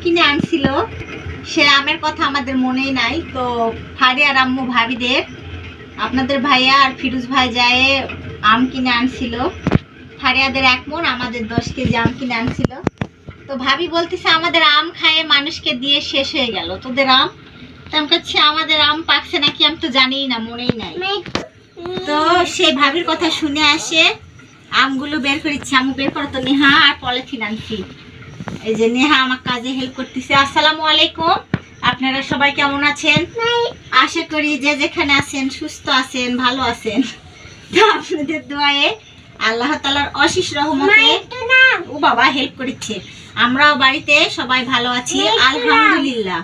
কিনে আনছিল, সে আমের কথা আমাদের মনেই নাই। তো ফারিয়ার আম্মু ভাবিদের আপনাদের ভাইয়া আর ফিরোজ ভাই যায় আম কিনে আনছিল। ফারিয়াদের 1 মণ, আমাদের 10 কেজি আম কিনে আনছিল। তো ভাবি বলতেছে আমাদের আম খায়ে মানুষকে দিয়ে শেষ হয়ে গেল, তোদের আম। তো আমি কাছে আমাদের আম পাকছে নাকি আমি তো জানিই না, মনেই নাই। তো সেই ভাবির কথা শুনে আসে আমগুলো বের করেছি। আমু বের করো তো নেহা, আর পলিথিন আনছি। এই যে নেহা আমার কাজে হেল্প করতেছে। আসসালামু আলাইকুম, আপনারা সবাই কেমন আছেন? আশা করি যে যেখানে আছেন সুস্থ আছেন, ভালো আছেন। তো আপনাদের দোয়ায়ে আল্লাহ তাআলার অশেষ রহমতে ও বাবা হেল্প করছে, আমরাও বাড়িতে সবাই ভালো আছি আলহামদুলিল্লাহ।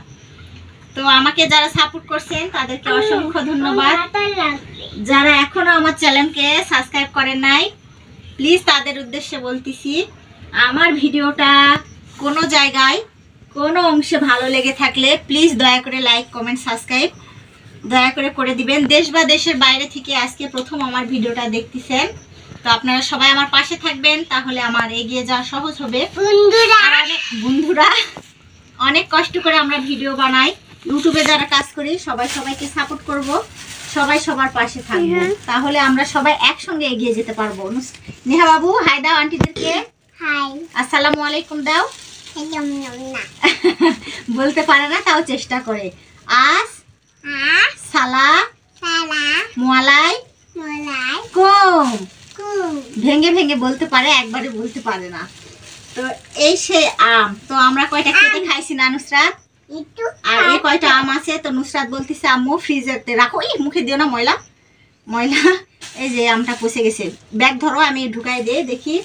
তো আমাকে যারা সাপোর্ট করছেন তাদেরকে অসংখ্য ধন্যবাদ। যারা এখনো আমার চ্যানেলকে সাবস্ক্রাইব করেন নাই, প্লিজ তাদের উদ্দেশ্যে বলতেছি, আমার ভিডিওটা কোনো জায়গায় কোনো অংশে ভালো লেগে থাকলে প্লিজ দয়া করে লাইক কমেন্ট সাবস্ক্রাইব দয়া করে করে দিবেন। দেশ বা দেশের বাইরে থেকে আজকে প্রথম আমার ভিডিওটা দেখতেছেন, তো আপনারা সবাই আমার পাশে থাকবেন, তাহলে আমার এগিয়ে যাওয়া সহজ হবে। বন্ধুরা অনেক কষ্ট করে আমরা ভিডিও বানাই, ইউটিউবে যারা কাজ করি সবাই সবাইকে সাপোর্ট করব, সবাই সবার পাশে থাকবো, তাহলে আমরা সবাই একসঙ্গে এগিয়ে যেতে পারবো। নেহা বাবু হাই দাও আন্টিদেরকে। হাই, আসসালামু আলাইকুম দাও। বলতে পারে না, তাও চেষ্টা করে। আস সালা মোয়ালাই কম, ভেঙে ভেঙে বলতে পারে, একবারে বলতে পারে না। তো এই সেই আম, তো আমরা কয়টা খেতে খাইছি না নুসরাত? আর এই কয়টা আম আছে, তো নুসরাত বলতেছে আম্মু ফ্রিজেতে রাখো। এই মুখে দিও না, ময়লা ময়লা। এই যে আমটা পচে গেছে, ব্যাগ ধরো আমি ঢুকাই দিয়ে দেখি।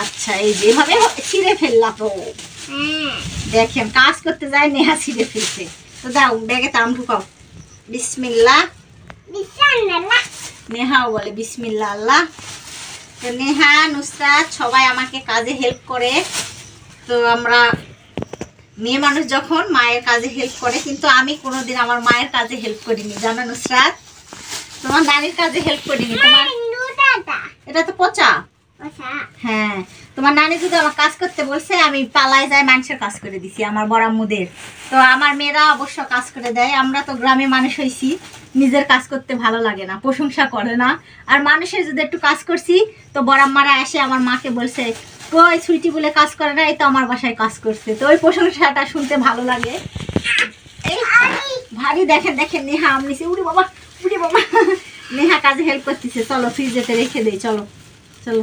আচ্ছা, এই যে এভাবে ছিঁড়ে ফেললা তো, দেখেন কাজ করতে যায় নেহা ছিঁড়ে ফেলছে। তো দাও ব্যাগে আম ঢুকাও। বিসমিল্লাহ, নেহাও বলে বিসমিল্লাহ আল্লাহ। তো নেহা নুসরাত সবাই আমাকে কাজে হেল্প করে। তো আমরা মেয়ে মানুষ যখন মায়ের কাজে হেল্প করে, কিন্তু আমি কোনোদিন আমার মায়ের কাজে হেল্প করিনি জানো নুসরাত, তোমার নানির কাজে হেল্প করিনি। তোমার এটা তো পচা। হ্যাঁ, তোমার নানি যদি আমার কাজ করতে বলছে আমি পালায় যাই মানুষের কাজ করে দিছি, আমার বড়াম্মুদের। তো আমার মেয়েরা অবশ্য কাজ করে দেয়। আমরা তো গ্রামে মানুষ হয়েছি, নিজের কাজ করতে ভালো লাগে না, প্রশংসা করে না। আর মানুষের যদি একটু কাজ করছি তো বড়াম্মারা এসে আমার মাকে বলছে কই সুইটি বলে কাজ করে না, এই তো আমার বাসায় কাজ করছে। তো ওই প্রশংসাটা শুনতে ভালো লাগে। এই ভারী দেখেন দেখেন নেহা আম নিছে, উড়ি বাবা উড়ি বাবা। নেহা কাজে হেল্প করতেছে, চলো ফ্রিজেতে রেখে দেই, চলো চলো।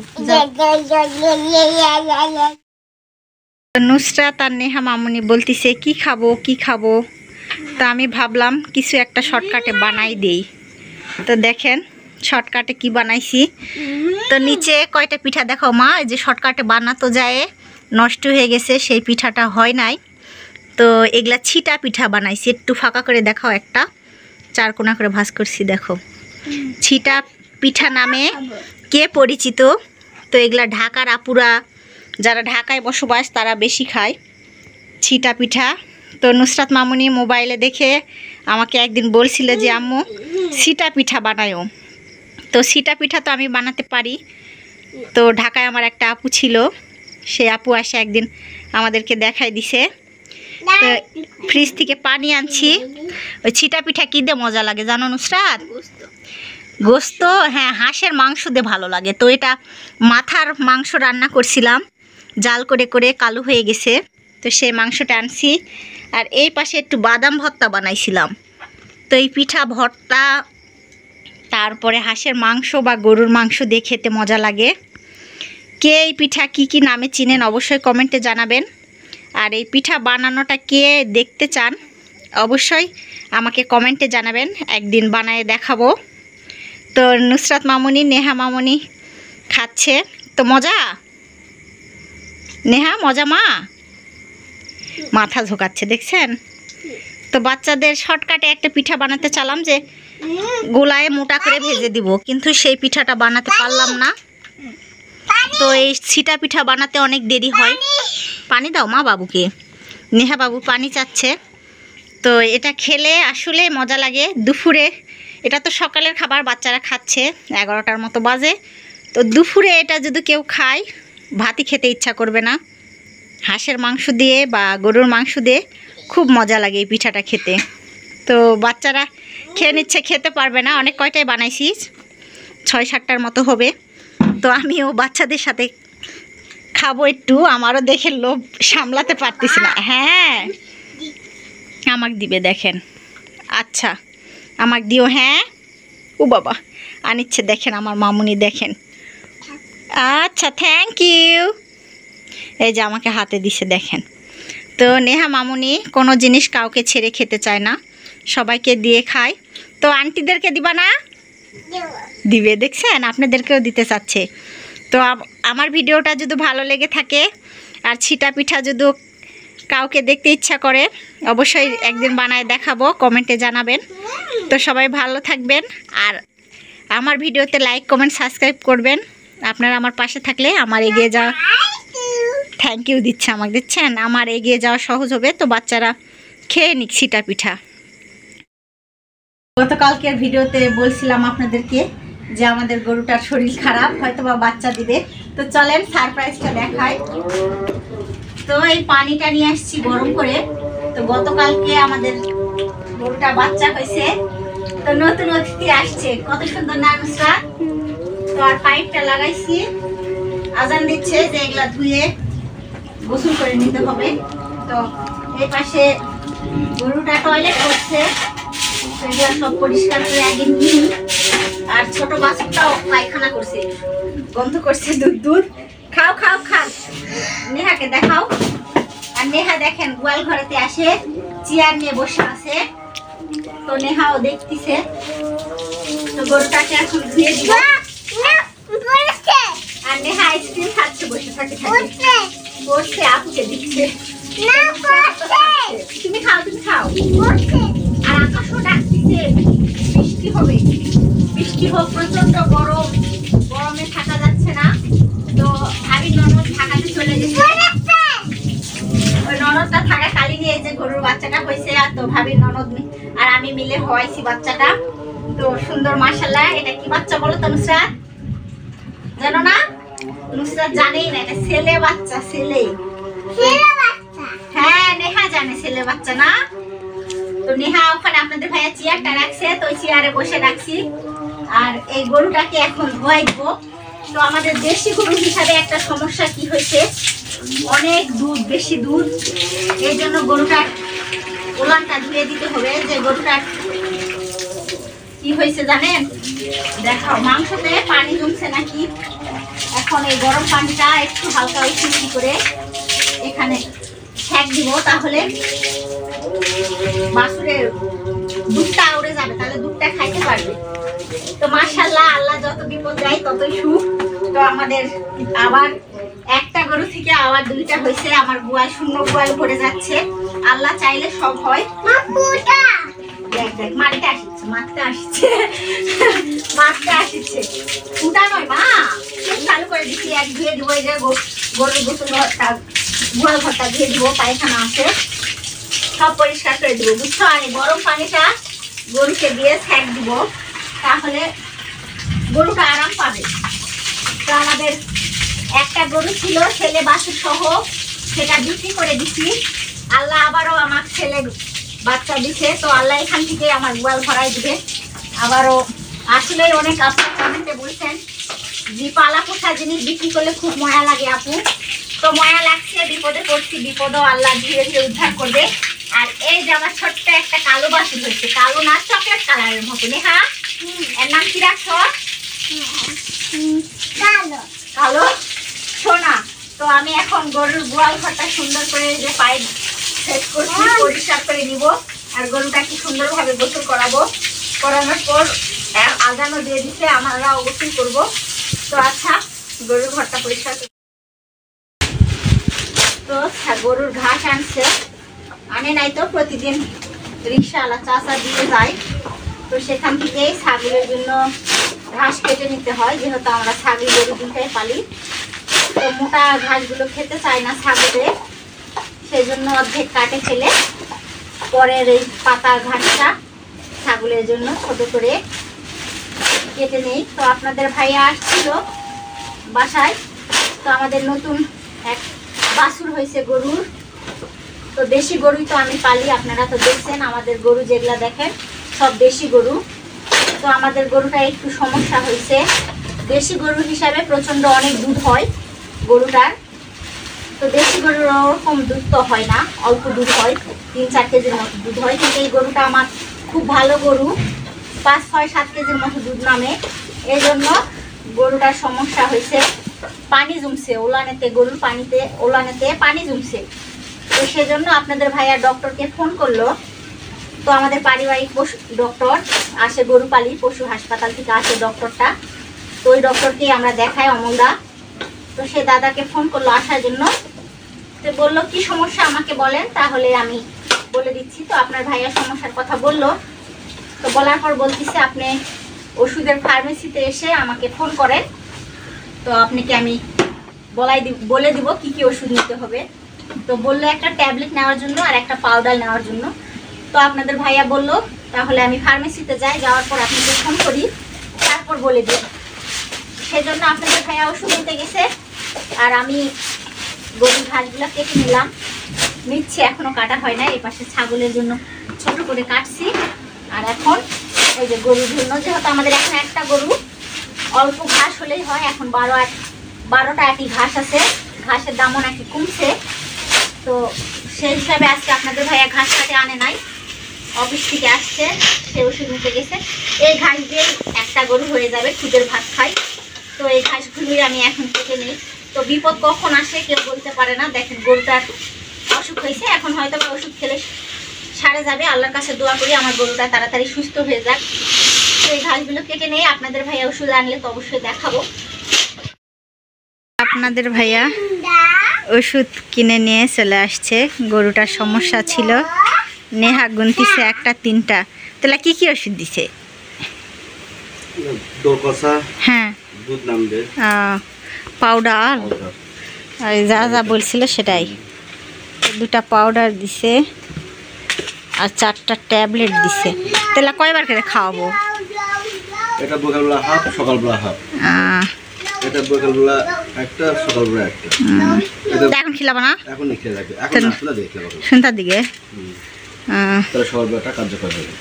নুসরাত আর নেহা মামুনি বলতেছে কি খাবো কি খাবো, তো আমি ভাবলাম কিছু একটা শর্টকাটে বানাই দেই। তো দেখেন শর্টকাটে কি বানাইছি। তো নিচে কয়টা পিঠা দেখো মা, এই যে শর্টকাটে বানাতো যায় নষ্ট হয়ে গেছে, সেই পিঠাটা হয় নাই। তো এগুলা ছিটা পিঠা বানাইছি, একটু ফাঁকা করে দেখাও, একটা 4 কোনা করে ভাঁজ করছি দেখো। ছিটা পিঠা নামে কে পরিচিত? তো এগুলা ঢাকার আপুরা, যারা ঢাকায় বসবাস তারা বেশি খায় ছিটা পিঠা। তো নুসরাত মামুনি মোবাইলে দেখে আমাকে একদিন বলছিল যে আম্মু ছিটা পিঠা বানায়ও। তো ছিটা পিঠা তো আমি বানাতে পারি। তো ঢাকায় আমার একটা আপু ছিল, সে আপু আসে একদিন আমাদেরকে দেখাই দিছে। তো ফ্রিজ থেকে পানি আনছি। ওই ছিটা পিঠা কী দিয়ে মজা লাগে জানো নুসরাত? গোস্ত, হ্যাঁ হাঁসের মাংস দিয়ে ভালো লাগে। তো এটা মাথার মাংস রান্না করছিলাম, জাল করে করে কালো হয়ে গেছে, তো সেই মাংসটা আনছি। আর এই পাশে একটু বাদাম ভর্তা বানাইছিলাম। তো এই পিঠা ভর্তা, তারপরে হাঁসের মাংস বা গরুর মাংস দিয়ে খেতে মজা লাগে। কে এই পিঠা কি কি নামে চিনেন অবশ্যই কমেন্টে জানাবেন। আর এই পিঠা বানানোটা কে দেখতে চান অবশ্যই আমাকে কমেন্টে জানাবেন, একদিন বানায় দেখাবো। তো নুসরাত মামুনি নেহা মামুনি খাচ্ছে, তো মজা নেহা মজা, মা মাথা ঝোঁকাচ্ছে দেখছেন। তো বাচ্চাদের শর্টকাটে একটা পিঠা বানাতে চালাম যে গোলায় মোটা করে ভেজে দিব, কিন্তু সেই পিঠাটা বানাতে পারলাম না। তো এই ছিটা পিঠা বানাতে অনেক দেরি হয়। পানি দাও মা বাবুকে, নেহা বাবু পানি চাচ্ছে। তো এটা খেলে আসলে মজা লাগে দুপুরে। এটা তো সকালের খাবার, বাচ্চারা খাচ্ছে 11টার মতো বাজে। তো দুপুরে এটা যদি কেউ খায় ভাতই খেতে ইচ্ছা করবে না, হাঁসের মাংস দিয়ে বা গরুর মাংস দিয়ে খুব মজা লাগে এই পিঠাটা খেতে। তো বাচ্চারা খেয়ে নিচ্ছে, খেতে পারবে না, অনেক কয়টাই বানাইছি, 6-7টার মতো হবে। তো আমিও বাচ্চাদের সাথে খাবো একটু, আমারও দেখে লোভ সামলাতে পারতেছি না। হ্যাঁ আমাকে দিবে, দেখেন। আচ্ছা আমাকে দিও। হ্যাঁ ও বাবা আনিচ্ছে, দেখেন আমার মামুনি, দেখেন। আচ্ছা থ্যাংক ইউ। এই যে আমাকে হাতে দিছে, দেখেন। তো নেহা মামুনি কোনো জিনিস কাউকে ছেড়ে খেতে চায় না, সবাইকে দিয়ে খায়। তো আন্টিদেরকে দিবা না? দিবে, দেখছেন, আপনাদেরকেও দিতে চাচ্ছে। তো আমার ভিডিওটা যদি ভালো লেগে থাকে আর ছিটা পিঠা যদি কাউকে দেখতে ইচ্ছা করে, অবশ্যই একদিন বানায় দেখাবো, কমেন্টে জানাবেন। তো সবাই ভালো থাকবেন, আর আমার ভিডিওতে লাইক কমেন্ট সাবস্ক্রাইব করবেন। আপনারা আমার পাশে থাকলে আমার এগিয়ে যাওয়া, থ্যাংক ইউ দিচ্ছে আমাকে, দিচ্ছেন, আমার এগিয়ে যাওয়া সহজ হবে। তো বাচ্চারা খেয়ে নিক ছিটা পিঠা। গতকালকের ভিডিওতে বলছিলাম আপনাদেরকে যে আমাদের গরুটার শরীর খারাপ, হয়তো বা বাচ্চা দিবে। তো চলেন সারপ্রাইজটা দেখায়। তো এই পানিটা নিয়ে আসছি গরম করে। তো গতকালকে আমাদের গরুটা বাচ্চা হয়েছে, তো নতুন অতিথি আসছে, কত সুন্দর না নুসরাত? তো আর পাইপটা লাগাইছি, আজান দিচ্ছে যে এগুলা ধুয়ে গোসল করে নিতে হবে। তো এই পাশে গরুটা টয়লেট করছে, সেগুলো সব পরিষ্কার করে আগে নিই। আর ছোট বাচ্চাটাও পায়খানা করছে, গন্ধ করছে দুধ দুধ। খাও খাও খাও, নেহাকে দেখাও। আর নেহা দেখেন গোয়াল ঘরেতে আসে চেয়ার নিয়ে বসে আছে, তো নেহাও দেখতেছে। তো গরুটাকে এখন ধুয়ে দিব। আর নেহা আইসক্রিম খাচ্ছে, বসে থাকে বসছে, আপুকে দিচ্ছে। তুমি খাও, তুমি খাও। আর আকাশও ডাকতেছে বৃষ্টি হবে, বৃষ্টি হোক, প্রচন্ড গরম, গরমে থাকা যাচ্ছে না। তো ভাবি ননদ ঢাকাতে চলে গেছে, ওই ননদটা থাকা কালি নিয়ে যে গরুর বাচ্চাটা হয়েছে, আর তো ভাবি ননদ আর আমি মিলে হওয়াইছি বাচ্চাটা। তো সুন্দর মাশাআল্লাহ। এটা কি বাচ্চা বলো তো নুসরাত? জানো না? নুসরাত জানেই না, এটা ছেলে বাচ্চা, ছেলে। হ্যাঁ নেহা জানে ছেলে বাচ্চা না। তো নেহা ওখানে আপনাদের ভাইয়া চেয়ারটা রাখছে, তো ওই চেয়ারে বসে রাখছি। আর এই গরুটাকে এখন ধোয়াই দিব। তো আমাদের দেশি গরু হিসাবে একটা সমস্যা কি হয়েছে, অনেক দুধ, বেশি দুধ, এই জন্য গরুটার ওলানটা ধুয়ে দিতে হবে। যে গরুটার কি হয়েছে জানেন? দেখাও, মাংসতে পানি জমছে নাকি। এখন এই গরম পানিটা একটু হালকা উষ্ণ করে এখানে সেঁক দিব, তাহলে বাছুরের দুধটা উড়ে যাবে, তাহলে দুধটা খাইতে পারবে। তো মাশাআল্লাহ, আল্লাহ যত বিপদ দেয় ততই সুখ। তো আমাদের আবার একটা গরু থেকে আবার দুইটা হয়েছে, আমার গোয়াল শূন্য গোয়াল ভরে যাচ্ছে। আল্লাহ চাইলে সব হয়। দেখ দেখ মারতে আসছে, মারতে আসছে, মারতে আসছে। ফুটা নয় মা, চালু করে দিচ্ছি। এক ধুয়ে দিব, এই যে গরুর গোসল ঘরটা, গোয়াল ঘরটা ধুয়ে দিব, পায়খানা আছে সব পরিষ্কার করে দিব, বুঝছো? আর গরম পানিটা গরুকে দিয়ে সেঁক দিব, তাহলে গরুটা আরাম পাবে। তো আমাদের একটা গরু ছিল ছেলে বাছুর সহ, সেটা বিক্রি করে দিছি। আল্লাহ আবারও আমার ছেলে বাচ্চা দিছে, তো আল্লাহ এখান থেকে আমার গোয়াল ভরাই দিবে আবারও। আসলে অনেক আপনার কমেন্টে বলছেন যে পালা পোষা জিনিস বিক্রি করলে খুব ময়া লাগে আপু। তো ময়া লাগছে, বিপদে পড়ছি, বিপদও আল্লাহ ধীরে ধীরে উদ্ধার করবে। আর এই যে আমার ছোট্ট একটা কালো বাছুর হচ্ছে, কালো না চকলেট কালারের মতো। নেহা এর নাম কি রাখছ? কালো সোনা। তো আমি এখন গরুর গোয়াল ঘরটা সুন্দর করে যে পাইপ সেট করছি, পরিষ্কার করে নিব। আর গরুটাকে সুন্দরভাবে গোসল করাবো, করানোর পর আজানও দিয়ে দিতে, আমরা গোসল করবো। তো আচ্ছা, গরুর ঘরটা পরিষ্কার। তো গরুর ঘাস আনছে, আনে নাই তো প্রতিদিন রিক্সাওয়ালা চাচা দিয়ে যায়, তো সেখান থেকে ছাগলের জন্য ঘাস কেটে নিতে হয়, যেহেতু আমরা ছাগল গরু দুটাই পালি। তো মোটা ঘাসগুলো খেতে চায় না ছাগলে, সেই জন্য অর্ধেক কাটে ফেলে পরের এই পাতা ঘাসটা ছাগলের জন্য ছোট করে কেটে নেই। তো আপনাদের ভাইয়া আসছিল বাসায়, তো আমাদের নতুন এক বাছুর হয়েছে গরুর। তো দেশি গরুই তো আমি পালি, আপনারা তো দেখছেন আমাদের গরু যেগুলা দেখেন সব দেশি গরু। তো আমাদের গরুটা একটু সমস্যা হয়েছে। দেশি গরু হিসাবে প্রচন্ড অনেক দুধ হয় গরুটার। তো দেশি গরুর ওরকম দুধ তো হয় না, অল্প দুধ হয়, 3-4 কেজির মতো দুধ হয়। কিন্তু এই গরুটা আমার খুব ভালো গরু, 5-6-7 কেজির মতো দুধ নামে। এই জন্য গরুটার সমস্যা হয়েছে, পানি জমছে ওলানেতে, গরুর ওলানেতে পানি জমছে। তো সেজন্য আপনাদের ভাইয়া ডক্টরকে ফোন করলো। তো আমাদের পারিবারিক পশু ডক্টর আসে, গরু পালি পশু হাসপাতাল থেকে আসে ডক্টরটা। তো ওই ডক্টরকে আমরা দেখাই, অমলদা। তো সে দাদাকে ফোন করলো আসার জন্য। তো বললো কি সমস্যা আমাকে বলেন, তাহলে আমি বলে দিচ্ছি। তো আপনার ভাইয়া সমস্যার কথা বললো। তো বলার পর বলতেছে আপনি ওষুধের ফার্মেসিতে এসে আমাকে ফোন করেন, তো আপনাকে আমি বলে দিব কি কি ওষুধ নিতে হবে। তো বললো একটা ট্যাবলেট নেওয়ার জন্য আর একটা পাউডার নেওয়ার জন্য। তো আপনাদের ভাইয়া বলল তাহলে আমি ফার্মেসিতে যাই, যাওয়ার পর আপনাকে ফোন করি, তারপর বলে দিই। সেজন্য আপনাদের ভাইয়া ওষুধ নিতে গেছে, আর আমি গরুর ঘাসগুলো কেটে নিচ্ছি, এখনো কাটা হয় না। এই পাশে ছাগলের জন্য ছোট করে কাটছি। আর এখন এই যে গরুর জন্য, যেহেতু আমাদের এখন একটা গরু, অল্প ঘাস হলেই হয়। এখন 12টা আটি ঘাস আছে, ঘাসের দামও নাকি কমছে। তো সেই হিসাবে আজকে আপনাদের ভাইয়া ঘাস কাটে আনে নাই, অফিস থেকে আসছে, সে ওষুধ নিতে গেছে। এই ঘাস দিয়েই একটা গরু হয়ে যাবে, খুদের ভাত খাই। তো এই ঘাসগুলোই আমি এখন কেটে নিই। তো বিপদ কখন আসে কেউ বলতে পারে না। দেখেন গরুটার অসুখ হয়েছে, এখন হয়তো ওষুধ খেলে সারে যাবে। আল্লাহর কাছে দোয়া করি আমার গরুটা তাড়াতাড়ি সুস্থ হয়ে যাক। তো এই ঘাসগুলো কেটে নিয়ে আপনাদের ভাইয়া ওষুধ আনলে তো অবশ্যই দেখাবো। আপনাদের ভাইয়া ওষুধ কিনে নিয়ে চলে আসছে। গরুটার সমস্যা ছিল, নেহা গুনতিছে 1টা 3টা। তাহলে কি কি ওষুধ দিছে? হ্যাঁ, পাউডার, যা যা বলছিল সেটাই। 2টা পাউডার দিছে আর 4টা ট্যাবলেট দিছে। তাহলে কয়বার করে খাওয়াবো? এটা বিকালবেলা হাফ, সকালবেলা হাফ। এটা বিকালবেলা একটা, সকালবেলা একটা। এটা এখন খিলাবো না? এখনই খেয়ে রাখবে, এখন আসলে দেখে রাখবে সন্ধ্যার দিকে। তাহলে সকালবেলাটা কার্যকর হবে।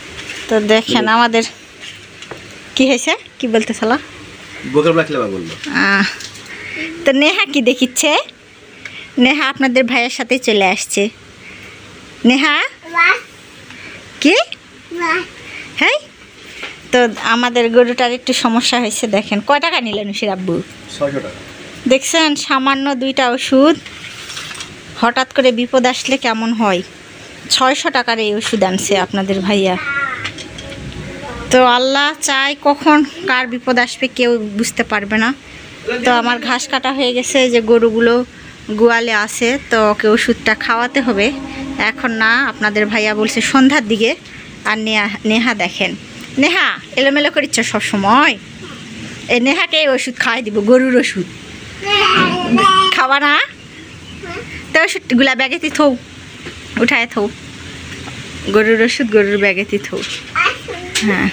তো দেখেন আমাদের কি হয়েছে, কি বলতেছিল? বিকালবেলা খেলাবা বললো। তো নেহা কি দেখিচ্ছে? নেহা আপনাদের ভাইয়ের সাথে চলে আসছে। নেহা কি? হ্যাঁ, তো আমাদের গরুটার একটু সমস্যা হয়েছে। দেখেন কয় টাকা নিলেন নুসির আব্বু? 600 টাকা। দেখছেন, সামান্য 2টা ওষুধ। হঠাৎ করে বিপদ আসলে কেমন হয়। 600 টাকার এই ওষুধ আনছে আপনাদের ভাইয়া। তো আল্লাহ চায় কখন কার বিপদ আসবে কেউ বুঝতে পারবে না। তো আমার ঘাস কাটা হয়ে গেছে, যে গরুগুলো গোয়ালে আছে, তো ওকে ওষুধটা খাওয়াতে হবে। এখন না, আপনাদের ভাইয়া বলছে সন্ধ্যার দিকে। আর নেহা দেখেন, নেহা এলোমেলো করিচ্ছ সবসময়। এই নেহাকে এই ওষুধ খাওয়াই দিব, গরুর ওষুধ খাওয়া না? তো ওষুধগুলা ব্যাগেতে থৌ, উঠায় থৌ, গরুর ওষুধ গরুর ব্যাগেতে থৌ। হ্যাঁ,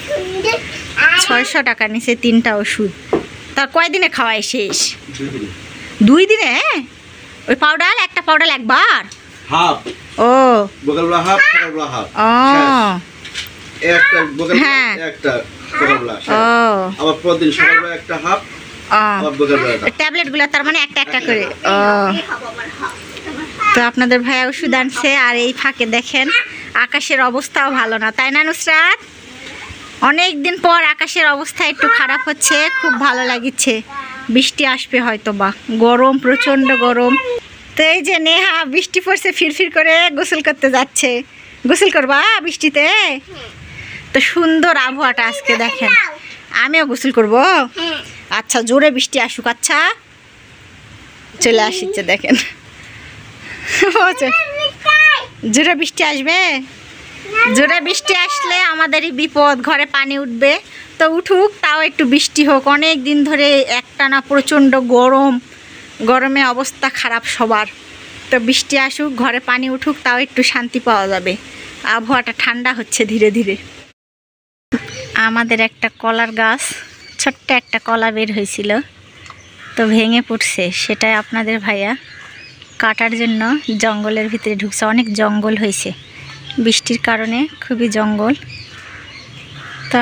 600 টাকা নিচে 3টা ওষুধ। তার কয়দিনে খাওয়াই শেষ? 2 দিনে। ওই পাউডার, একটা পাউডার একবার হাফ। ও বিকালবেলা হাফ, সকালবেলা হাফ। ও একটা বিকালবেলা একটা, সকালবেলা। ও আবার প্রতিদিন সকালবেলা একটা হাফ, আবার বিকালবেলা একটা। ট্যাবলেটগুলো তার মানে একটা একটা করে। ও তো আপনাদের ভাইয়া ওষুধ আনছে। আর এই ফাঁকে দেখেন আকাশের অবস্থাও ভালো না, তাই না নুসরাত? অনেক দিন পর আকাশের অবস্থা একটু খারাপ হচ্ছে, খুব ভালো লাগিচ্ছে। বৃষ্টি আসবে হয়তো বা, গরম, প্রচণ্ড গরম। তো এই যে নেহা বৃষ্টি পড়ছে, ফিরফির করে গোসল করতে যাচ্ছে। গোসল করবা বৃষ্টিতে? তো সুন্দর আবহাওয়াটা আজকে দেখেন। আমিও গোসল করব। আচ্ছা, জোরে বৃষ্টি আসুক। আচ্ছা, চলে আসছে দেখেন, জোরে বৃষ্টি আসবে। জোরে বৃষ্টি আসলে আমাদেরই বিপদ, ঘরে পানি উঠবে। তো উঠুক, তাও একটু বৃষ্টি হোক। অনেক দিন ধরে একটানা প্রচণ্ড গরম, গরমে অবস্থা খারাপ সবার। তো বৃষ্টি আসুক, ঘরে পানি উঠুক, তাও একটু শান্তি পাওয়া যাবে। আবহাওয়াটা ঠান্ডা হচ্ছে ধীরে ধীরে। আমাদের একটা কলার গাছ, ছোট্ট একটা কলা বের হয়েছিল, তো ভেঙে পড়ছে। সেটাই আপনাদের ভাইয়া কাটার জন্য জঙ্গলের ভিতরে ঢুকছে। অনেক জঙ্গল হয়েছে বৃষ্টির কারণে, খুবই জঙ্গল। তো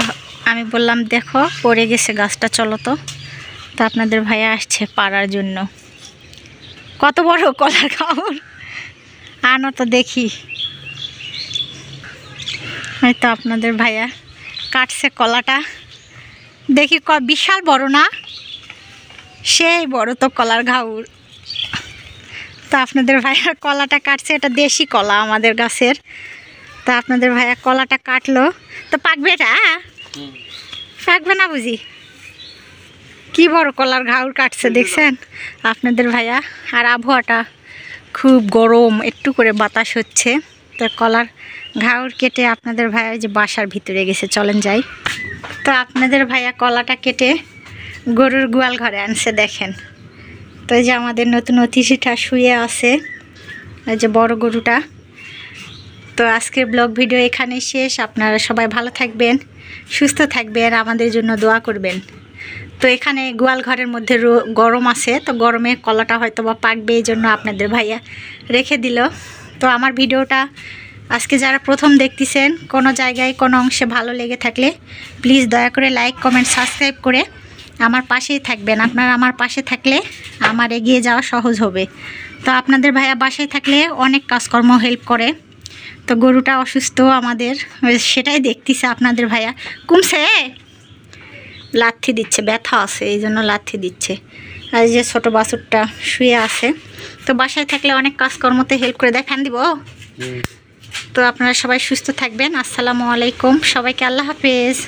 আমি বললাম দেখো পড়ে গেছে গাছটা, চলো তো। তো আপনাদের ভাইয়া আসছে পাড়ার জন্য। কত বড় কলার কাউর, আনো তো দেখি। হয়তো আপনাদের ভাইয়া কাটছে কলাটা, দেখি বিশাল বড় না, সেই বড় তো কলার ঘাউর। তো আপনাদের ভাইয়া কলাটা কাটছে, এটা দেশি কলা আমাদের গাছের। তা আপনাদের ভাইয়া কলাটা কাটলো, তো পাকবে এটা? পাকবে না বুঝি? কি বড় কলার ঘাউর কাটছে দেখছেন আপনাদের ভাইয়া। আর আবহাওয়াটা খুব গরম, একটু করে বাতাস হচ্ছে। তো কলার ঘাউর কেটে আপনাদের ভাইয়া যে বাসার ভিতরে গেছে, চলেন যাই। তো আপনাদের ভাইয়া কলাটা কেটে গরুর গোয়াল ঘরে আনছে, দেখেন। তো এই যে আমাদের নতুন অতিথিটা শুয়ে আছে, এই যে বড় গরুটা। তো আজকের ব্লগ ভিডিও এখানেই শেষ। আপনারা সবাই ভালো থাকবেন, সুস্থ থাকবেন, আমাদের জন্য দোয়া করবেন। তো এখানে গোয়াল ঘরের মধ্যে গরম আছে, তো গরমে কলাটা হয়তো বা পাকবে, এই জন্য আপনাদের ভাইয়া রেখে দিল। তো আমার ভিডিওটা আজকে যারা প্রথম দেখতেছেন, কোনো জায়গায় কোনো অংশে ভালো লেগে থাকলে প্লিজ দয়া করে লাইক, কমেন্ট, সাবস্ক্রাইব করে আমার পাশেই থাকবেন। আপনারা আমার পাশে থাকলে আমার এগিয়ে যাওয়া সহজ হবে। তো আপনাদের ভাইয়া বাসায় থাকলে অনেক কাজকর্ম হেল্প করে। তো গরুটা অসুস্থ আমাদের, সেটাই দেখতেছে আপনাদের ভাইয়া। কমছে, লাথি দিচ্ছে, ব্যথা আছে এই জন্য লাথি দিচ্ছে। আর এই যে ছোটো বাছুরটা শুয়ে আছে। তো বাসায় থাকলে অনেক কাজকর্মতে হেল্প করে দেয়। ফ্যান দিব। তো আপনারা সবাই সুস্থ থাকবেন। আসসালামু আলাইকুম, সবাইকে আল্লাহ হাফেজ।